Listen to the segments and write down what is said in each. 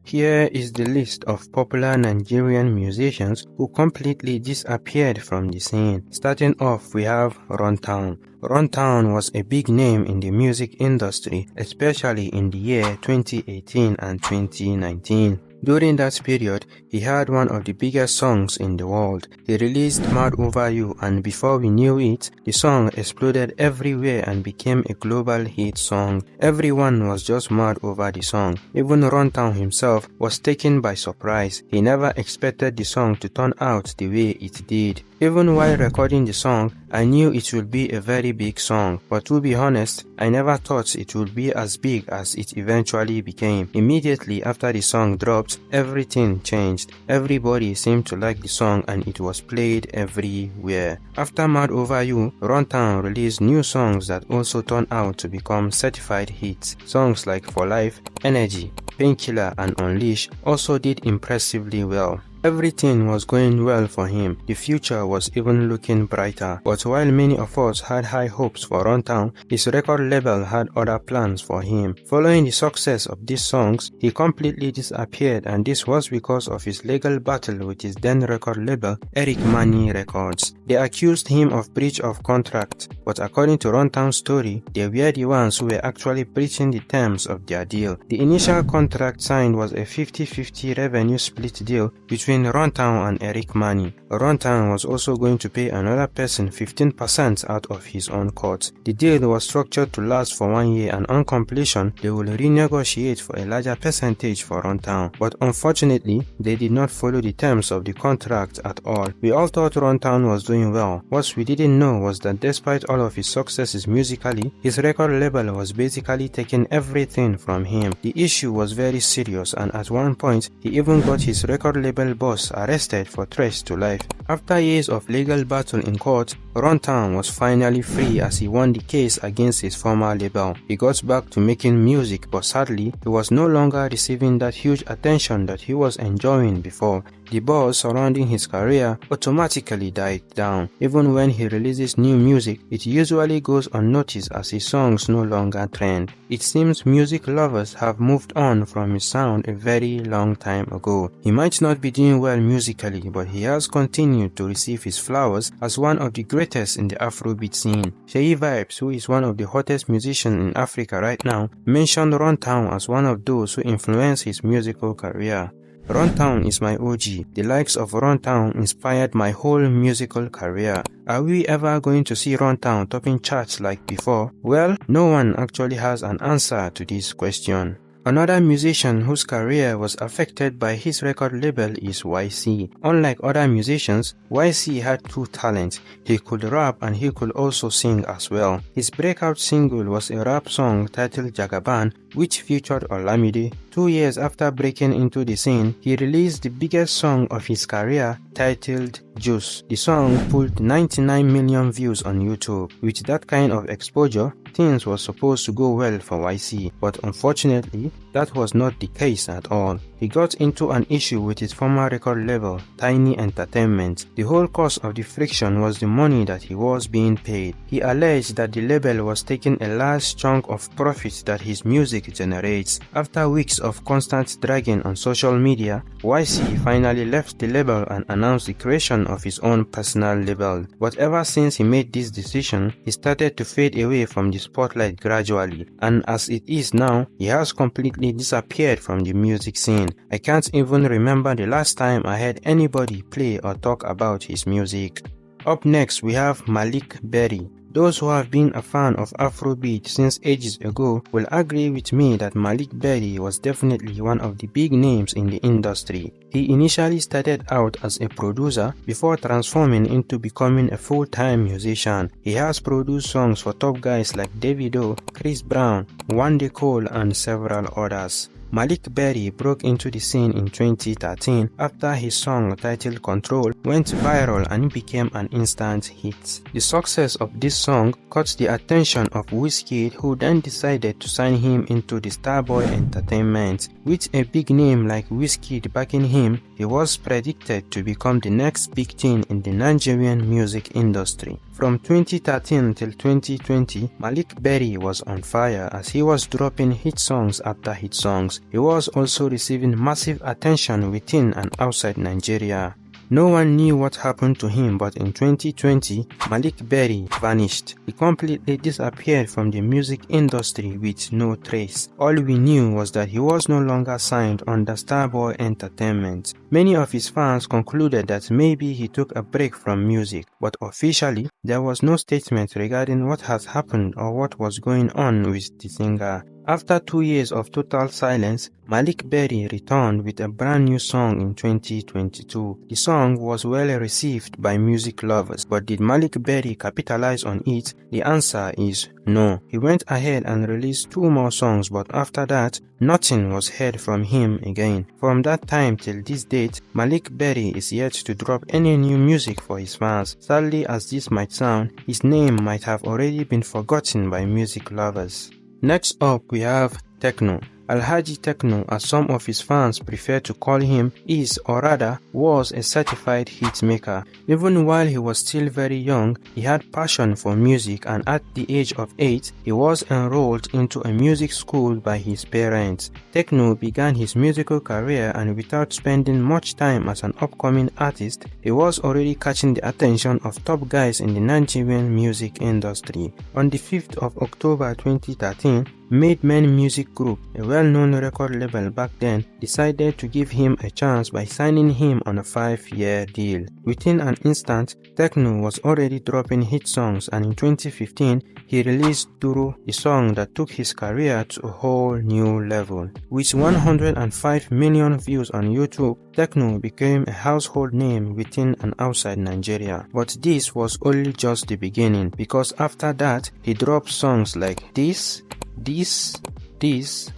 Here is the list of popular Nigerian musicians who completely disappeared from the scene. Starting off, we have Runtown. Runtown was a big name in the music industry, especially in the year 2018 and 2019. During that period, he had one of the biggest songs in the world. He released Mad Over You, and before we knew it, the song exploded everywhere and became a global hit song. Everyone was just mad over the song. Even Runtown himself was taken by surprise. He never expected the song to turn out the way it did. Even while recording the song, I knew it would be a very big song, but to be honest, I never thought it would be as big as it eventually became. Immediately after the song dropped, everything changed. Everybody seemed to like the song and it was played everywhere. After Mad Over You, Runtown released new songs that also turned out to become certified hits. Songs like For Life, Energy, Painkiller and Unleash also did impressively well. Everything was going well for him. The future was even looking brighter. But while many of us had high hopes for Runtown, his record label had other plans for him. Following the success of these songs, he completely disappeared, and this was because of his legal battle with his then record label, Eric Mani Records. They accused him of breach of contract, but according to Runtown's story, they were the ones who were actually breaching the terms of their deal. The initial contract signed was a 50-50 revenue split deal between Runtown and Eric Mani. Runtown was also going to pay another person 15% out of his own cut. The deal was structured to last for 1 year, and on completion, they will renegotiate for a larger percentage for Runtown. But unfortunately, they did not follow the terms of the contract at all. We all thought Runtown was doing well. What we didn't know was that despite all of his successes musically, his record label was basically taking everything from him. The issue was very serious, and at one point, he even got his record label boss arrested for threats to life. After years of legal battle in court, Runtown was finally free as he won the case against his former label. He got back to making music, but sadly, he was no longer receiving that huge attention that he was enjoying before. The buzz surrounding his career automatically died down. Even when he releases new music, it usually goes unnoticed as his songs no longer trend. It seems music lovers have moved on from his sound a very long time ago. He might not be doing well musically, but he has continued to receive his flowers as one of the greatest in the Afrobeat scene. Sheyi Vibes, who is one of the hottest musicians in Africa right now, mentioned Runtown as one of those who influenced his musical career. Runtown is my OG. The likes of Runtown inspired my whole musical career. Are we ever going to see Runtown topping charts like before? Well, no one actually has an answer to this question. Another musician whose career was affected by his record label is YC. Unlike other musicians, YC had two talents. He could rap and he could also sing as well. His breakout single was a rap song titled Jagaban, which featured Olamide. 2 years after breaking into the scene, he released the biggest song of his career titled Juice. The song pulled 99 million views on YouTube. With that kind of exposure, things were supposed to go well for YC, but unfortunately, that was not the case at all. He got into an issue with his former record label, Tiny Entertainment. The whole cause of the friction was the money that he was being paid. He alleged that the label was taking a large chunk of profits that his music generates. After weeks of constant dragging on social media, YC finally left the label and announced the creation of his own personal label. But ever since he made this decision, he started to fade away from the spotlight gradually, and as it is now, he has completely disappeared from the music scene. I can't even remember the last time I heard anybody play or talk about his music. Up next, we have Malik Berry. Those who have been a fan of Afrobeat since ages ago will agree with me that Malik Berry was definitely one of the big names in the industry. He initially started out as a producer before transforming into becoming a full-time musician. He has produced songs for top guys like Davido, Chris Brown, Wande Cole and several others. Malik Berry broke into the scene in 2013 after his song titled Control went viral and became an instant hit. The success of this song caught the attention of Wizkid, who then decided to sign him into the Starboy Entertainment. With a big name like Wizkid backing him, he was predicted to become the next big thing in the Nigerian music industry. From 2013 till 2020, Malik Berry was on fire as he was dropping hit songs after hit songs. He was also receiving massive attention within and outside Nigeria. No one knew what happened to him, but in 2020, Malik Berry vanished. He completely disappeared from the music industry with no trace. All we knew was that he was no longer signed under Starboy Entertainment. Many of his fans concluded that maybe he took a break from music, but officially, there was no statement regarding what has happened or what was going on with the singer. After 2 years of total silence, Malik Berry returned with a brand new song in 2022. The song was well received by music lovers, but did Malik Berry capitalize on it? The answer is no. He went ahead and released 2 more songs, but after that, nothing was heard from him again. From that time till this date, Malik Berry is yet to drop any new music for his fans. Sadly as this might sound, his name might have already been forgotten by music lovers. Next up, we have Tekno. Alhaji Tekno, as some of his fans prefer to call him, is, or rather, was a certified hit maker. Even while he was still very young, he had passion for music, and at the age of 8, he was enrolled into a music school by his parents. Tekno began his musical career, and without spending much time as an upcoming artist, he was already catching the attention of top guys in the Nigerian music industry. On the 5th of October 2013, Made Men Music Group, a well-known record label back then, decided to give him a chance by signing him on a 5-year deal. Within an instant, Tekno was already dropping hit songs, and in 2015, he released Duro, the song that took his career to a whole new level. With 105 million views on YouTube, Tekno became a household name within and outside Nigeria. But this was only just the beginning, because after that, he dropped songs like this,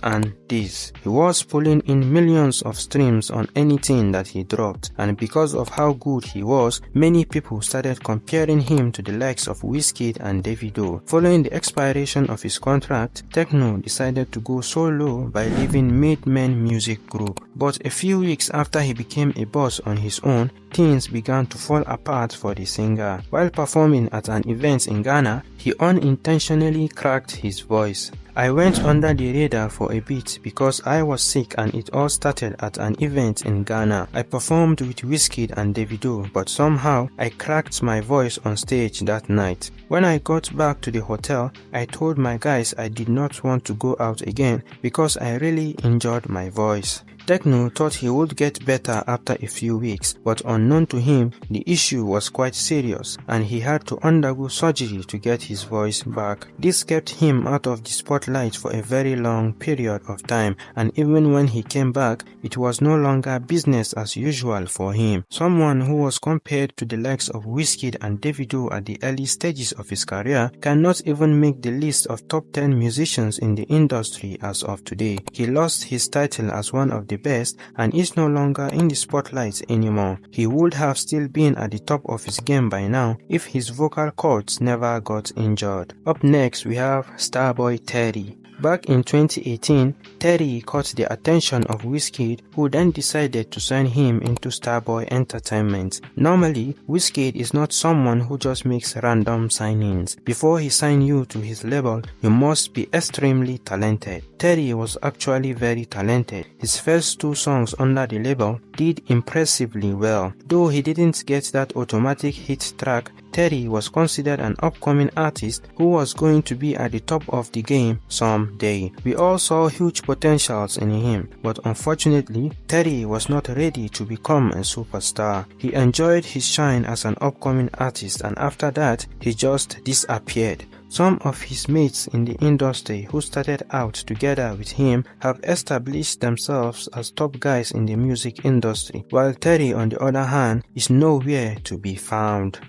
and this. He was pulling in millions of streams on anything that he dropped, and because of how good he was, many people started comparing him to the likes of Wizkid and Davido. Following the expiration of his contract, Tekno decided to go solo by leaving Made Men Music Group. But a few weeks after he became a boss on his own, things began to fall apart for the singer. While performing at an event in Ghana, he unintentionally cracked his voice. I went under the radar for a bit because I was sick, and it all started at an event in Ghana. I performed with Wizkid and Davido, but somehow I cracked my voice on stage that night. When I got back to the hotel, I told my guys I did not want to go out again because I really enjoyed my voice. Tekno thought he would get better after a few weeks, but unknown to him, the issue was quite serious and he had to undergo surgery to get his voice back. This kept him out of the spotlight for a very long period of time, and even when he came back, it was no longer business as usual for him. Someone who was compared to the likes of Wizkid and Davido at the early stages of his career cannot even make the list of top 10 musicians in the industry as of today. He lost his title as one of the best and is no longer in the spotlight anymore. He would have still been at the top of his game by now if his vocal cords never got injured. Up next, we have Starboy Terry. Back in 2018, Terry caught the attention of Wizkid, who then decided to sign him into Starboy Entertainment. Normally, Wizkid is not someone who just makes random signings. Before he signs you to his label, you must be extremely talented. Terry was actually very talented. His first 2 songs under the label did impressively well. Though he didn't get that automatic hit track, Terry was considered an upcoming artist who was going to be at the top of the game someday. We all saw huge potentials in him, but unfortunately, Terry was not ready to become a superstar. He enjoyed his shine as an upcoming artist, and after that, he just disappeared. Some of his mates in the industry who started out together with him have established themselves as top guys in the music industry, while Terry, on the other hand, is nowhere to be found.